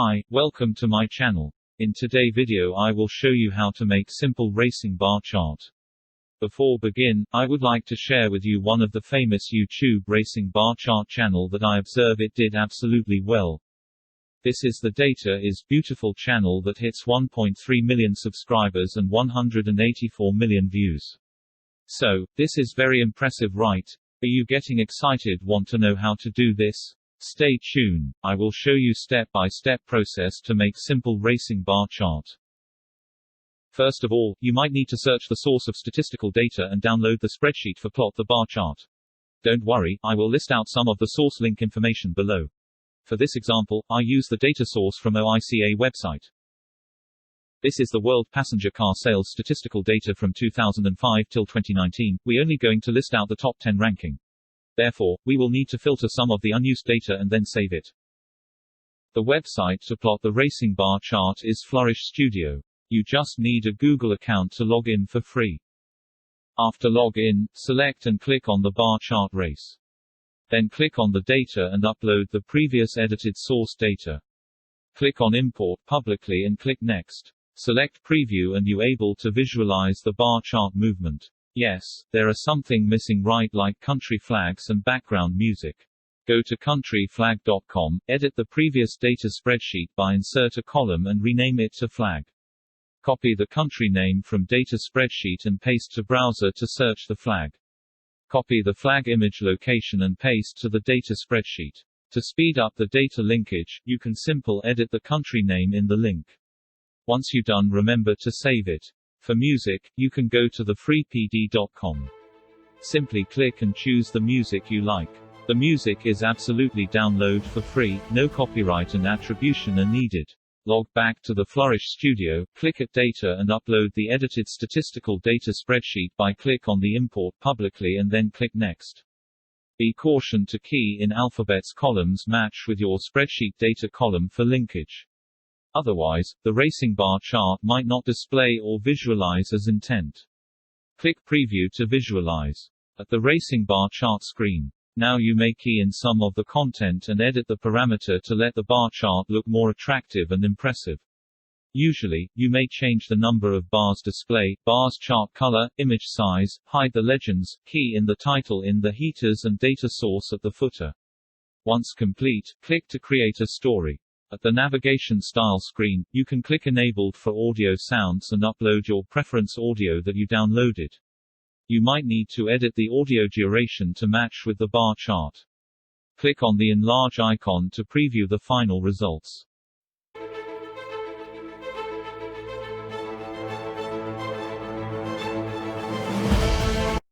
Hi, welcome to my channel. In today's video I will show you how to make simple racing bar chart. Before begin, I would like to share with you one of the famous YouTube racing bar chart channel that I observe it did absolutely well. This is the Data is Beautiful channel that hits 1.3 million subscribers and 184 million views. So, this is very impressive, right? Are you getting excited? Want to know how to do this? Stay tuned, I will show you step-by-step process to make simple racing bar chart. First of all, you might need to search the source of statistical data and download the spreadsheet for plot the bar chart. Don't worry, I will list out some of the source link information below. For this example, I use the data source from OICA website. This is the World Passenger Car Sales statistical data from 2005 till 2019, we only going to list out the top 10 ranking. Therefore, we will need to filter some of the unused data and then save it. The website to plot the racing bar chart is Flourish Studio. You just need a Google account to log in for free. After login, select and click on the bar chart race. Then click on the data and upload the previous edited source data. Click on Import Publicly and click Next. Select Preview and you able to visualize the bar chart movement. Yes, there are something missing, right, like country flags and background music. Go to countryflag.com, edit the previous data spreadsheet by insert a column and rename it to flag. Copy the country name from data spreadsheet and paste to browser to search the flag. Copy the flag image location and paste to the data spreadsheet. To speed up the data linkage, you can simple edit the country name in the link. Once you're done, remember to save it. For music, you can go to the FreePD.com. Simply click and choose the music you like. The music is absolutely download for free, no copyright and attribution are needed. Log back to the Flourish Studio, click at Data and upload the edited statistical data spreadsheet by click on the Import Publicly and then click Next. Be caution to key in alphabets columns match with your spreadsheet data column for linkage. Otherwise, the racing bar chart might not display or visualize as intent. Click Preview to visualize. At the racing bar chart screen. Now you may key in some of the content and edit the parameter to let the bar chart look more attractive and impressive. Usually, you may change the number of bars display, bars chart color, image size, hide the legends, key in the title in the headers and data source at the footer. Once complete, click to create a story. At the navigation style screen, you can click Enabled for audio sounds and upload your preference audio that you downloaded. You might need to edit the audio duration to match with the bar chart. Click on the enlarge icon to preview the final results.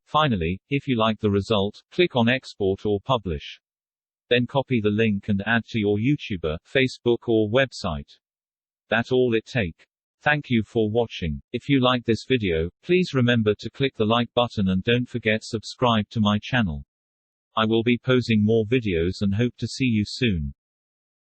Finally, if you like the result, click on Export or Publish. Then copy the link and add to your YouTuber, Facebook or website. That's all it take. Thank you for watching. If you like this video, please remember to click the like button and don't forget subscribe to my channel. I will be posting more videos and hope to see you soon.